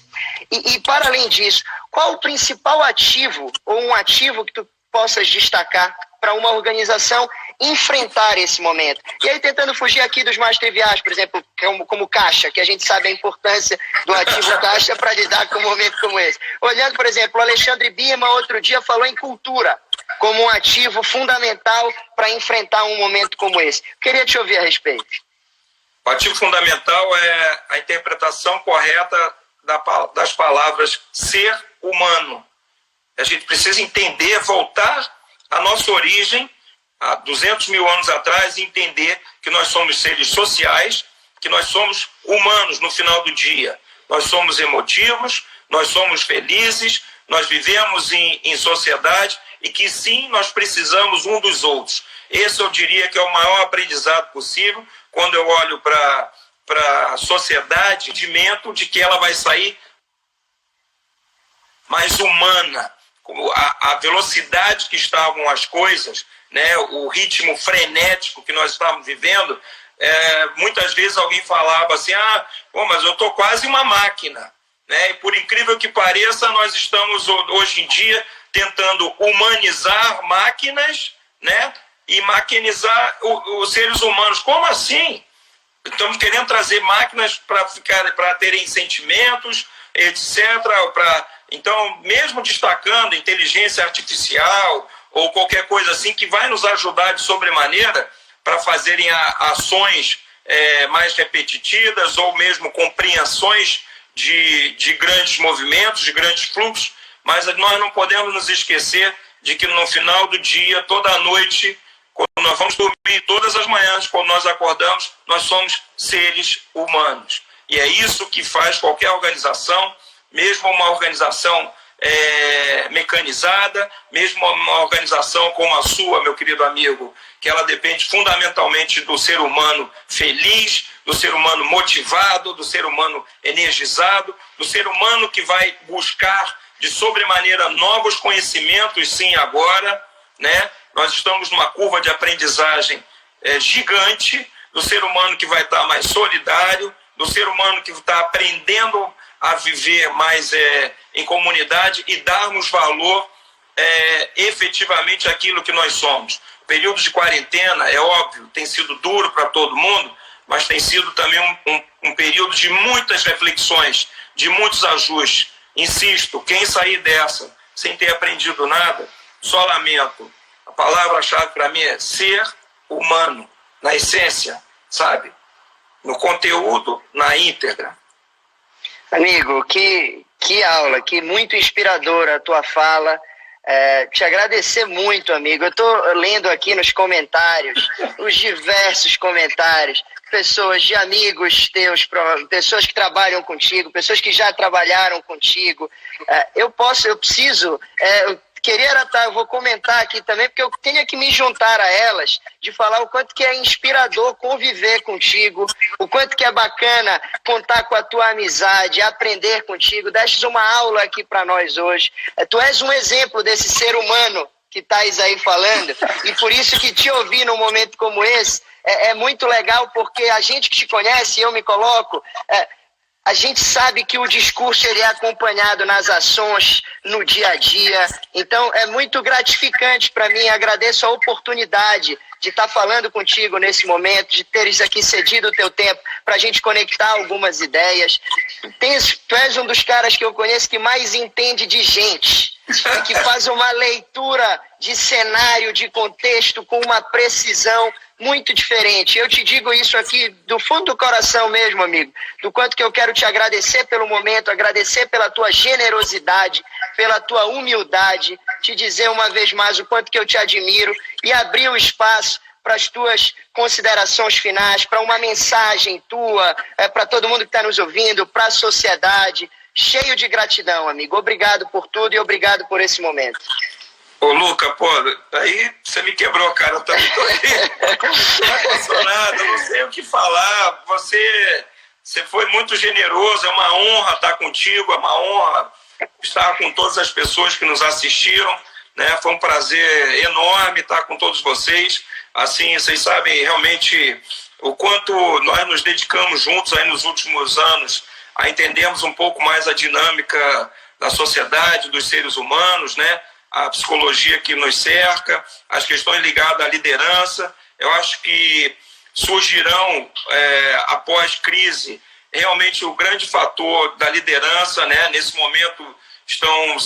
E para além disso, qual o principal ativo ou um ativo que tu possas destacar para uma organização enfrentar esse momento. E aí tentando fugir aqui dos mais triviais, por exemplo, como caixa, que a gente sabe a importância do ativo caixa para lidar com um momento como esse. Olhando, por exemplo, o Alexandre Birman outro dia falou em cultura como um ativo fundamental para enfrentar um momento como esse. Queria te ouvir a respeito. O ativo fundamental é a interpretação correta das palavras ser humano. A gente precisa entender, voltar à nossa origem, há 200 mil anos atrás, e entender que nós somos seres sociais, que nós somos humanos no final do dia. Nós somos emotivos, nós somos felizes, nós vivemos em sociedade e que sim, nós precisamos um dos outros. Esse eu diria que é o maior aprendizado possível quando eu olho para a sociedade, de que ela vai sair mais humana. A velocidade que estavam as coisas, né, o ritmo frenético que nós estávamos vivendo, muitas vezes alguém falava assim, mas eu estou quase uma máquina. Né? E por incrível que pareça, nós estamos hoje em dia tentando humanizar máquinas, né, e maquinizar os seres humanos. Como assim? Estamos querendo trazer máquinas para terem sentimentos, etc. Então, mesmo destacando inteligência artificial ou qualquer coisa assim que vai nos ajudar de sobremaneira para fazerem ações mais repetitivas ou mesmo compreensões de grandes movimentos, de grandes fluxos, mas nós não podemos nos esquecer de que no final do dia, toda noite, quando nós vamos dormir, todas as manhãs, quando nós acordamos, nós somos seres humanos. E é isso que faz qualquer organização, mesmo uma organização mecanizada, mesmo uma organização como a sua, meu querido amigo, que ela depende fundamentalmente do ser humano feliz, do ser humano motivado, do ser humano energizado, do ser humano que vai buscar de sobremaneira novos conhecimentos, sim, agora, né? Nós estamos numa curva de aprendizagem gigante, do ser humano que vai estar mais solidário, do ser humano que está aprendendo a viver mais em comunidade e darmos valor efetivamente àquilo que nós somos. O período de quarentena, é óbvio, tem sido duro para todo mundo, mas tem sido também um período de muitas reflexões, de muitos ajustes. Insisto, quem sair dessa sem ter aprendido nada, só lamento. A palavra-chave para mim é ser humano, na essência, sabe? No conteúdo, na íntegra. Amigo, que aula, que muito inspiradora a tua fala. Te agradecer muito, amigo. Eu estou lendo aqui nos comentários, os diversos comentários, pessoas de amigos teus, pessoas que trabalham contigo, pessoas que já trabalharam contigo. Eu vou comentar aqui também, porque eu tenho que me juntar a elas, de falar o quanto que é inspirador conviver contigo, o quanto que é bacana contar com a tua amizade, aprender contigo. Destes uma aula aqui para nós hoje. Tu és um exemplo desse ser humano que estás aí falando, e por isso que te ouvir num momento como esse é muito legal, porque a gente que te conhece, eu me coloco... A gente sabe que o discurso ele é acompanhado nas ações, no dia a dia. Então, é muito gratificante para mim. Agradeço a oportunidade de estar falando contigo nesse momento, de teres aqui cedido o teu tempo para a gente conectar algumas ideias. Tu és um dos caras que eu conheço que mais entende de gente, que faz uma leitura de cenário, de contexto, com uma precisão muito diferente. Eu te digo isso aqui do fundo do coração mesmo, amigo, do quanto que eu quero te agradecer pelo momento, agradecer pela tua generosidade, pela tua humildade, te dizer uma vez mais o quanto que eu te admiro e abrir o espaço para as tuas considerações finais, para uma mensagem tua, para todo mundo que está nos ouvindo, para a sociedade. Cheio de gratidão, amigo. Obrigado por tudo e obrigado por esse momento. Ô, Luca, aí você me quebrou, cara. Eu também tô emocionado, não sei o que falar. Você foi muito generoso, é uma honra estar contigo, é uma honra estar com todas as pessoas que nos assistiram, né? Foi um prazer enorme estar com todos vocês. Assim, vocês sabem realmente o quanto nós nos dedicamos juntos aí nos últimos anos a entendermos um pouco mais a dinâmica da sociedade, dos seres humanos, né? a psicologia que nos cerca, as questões ligadas à liderança. Eu acho que surgirão, após crise, realmente o grande fator da liderança, né? Nesse momento estão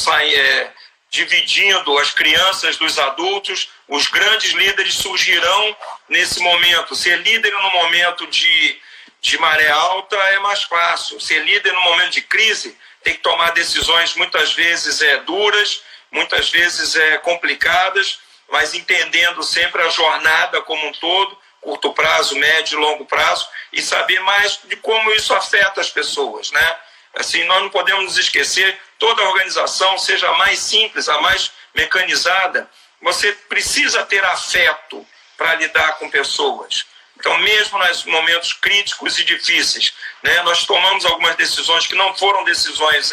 dividindo as crianças dos adultos, os grandes líderes surgirão nesse momento. Ser líder no momento de maré alta é mais fácil. Ser líder no momento de crise tem que tomar decisões muitas vezes duras, muitas vezes complicadas, mas entendendo sempre a jornada como um todo, curto prazo, médio e longo prazo, e saber mais de como isso afeta as pessoas, né? Assim, nós não podemos nos esquecer, toda organização, seja a mais simples, a mais mecanizada, você precisa ter afeto para lidar com pessoas. Então, mesmo nos momentos críticos e difíceis, né, nós tomamos algumas decisões que não foram decisões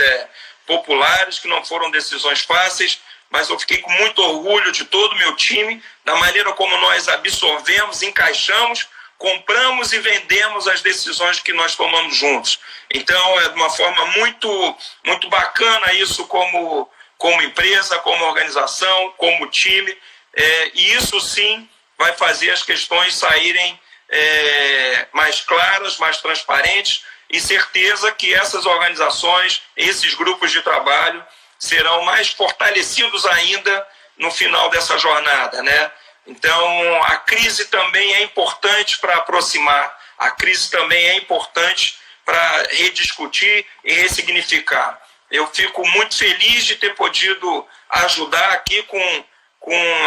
populares, que não foram decisões fáceis, mas eu fiquei com muito orgulho de todo o meu time, da maneira como nós absorvemos, encaixamos, compramos e vendemos as decisões que nós tomamos juntos. Então, é de uma forma muito, muito bacana isso como empresa, como organização, como time, e isso sim vai fazer as questões saírem mais claras, mais transparentes, e certeza que essas organizações, esses grupos de trabalho, serão mais fortalecidos ainda no final dessa jornada, né? Então, a crise também é importante para aproximar, a crise também é importante para rediscutir e ressignificar. Eu fico muito feliz de ter podido ajudar aqui com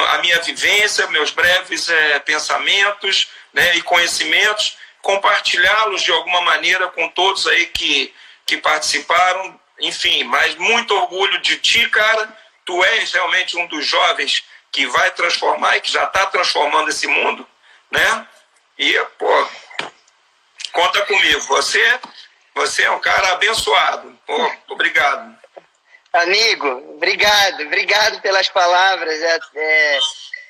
a minha vivência, meus breves pensamentos, né, e conhecimentos, compartilhá-los de alguma maneira com todos aí que participaram. Enfim, mas muito orgulho de ti, cara. Tu és realmente um dos jovens que vai transformar e que já está transformando esse mundo, né? E, pô, conta comigo. Você é um cara abençoado. Pô, obrigado. Amigo, obrigado pelas palavras.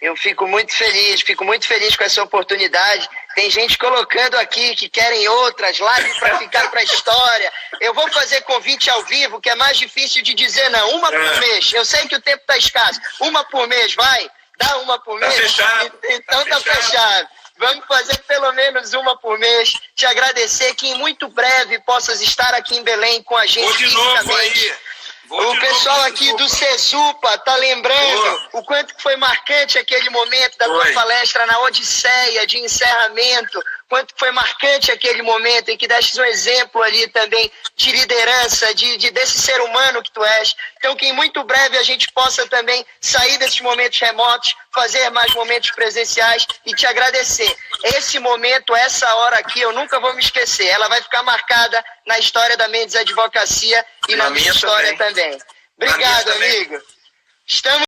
Eu fico muito feliz com essa oportunidade. Tem gente colocando aqui que querem outras lives para ficar para a história. Eu vou fazer convite ao vivo, que é mais difícil de dizer não. Uma por mês. Eu sei que o tempo está escasso. Uma por mês, vai? Dá uma por mês? Tá fechado. Então tá fechado. Vamos fazer pelo menos uma por mês. Te agradecer que em muito breve possas estar aqui em Belém com a gente. Vou de novo aí. O pessoal aqui do Cesupa tá lembrando o quanto foi marcante aquele momento da tua palestra na Odisseia de encerramento, quanto foi marcante aquele momento em que deste um exemplo ali também de liderança, desse ser humano que tu és. Então que em muito breve a gente possa também sair desses momentos remotos, fazer mais momentos presenciais e te agradecer. Esse momento, essa hora aqui, eu nunca vou me esquecer. Ela vai ficar marcada na história da Mendes Advocacia e na minha história também. Obrigado, amigo. Estamos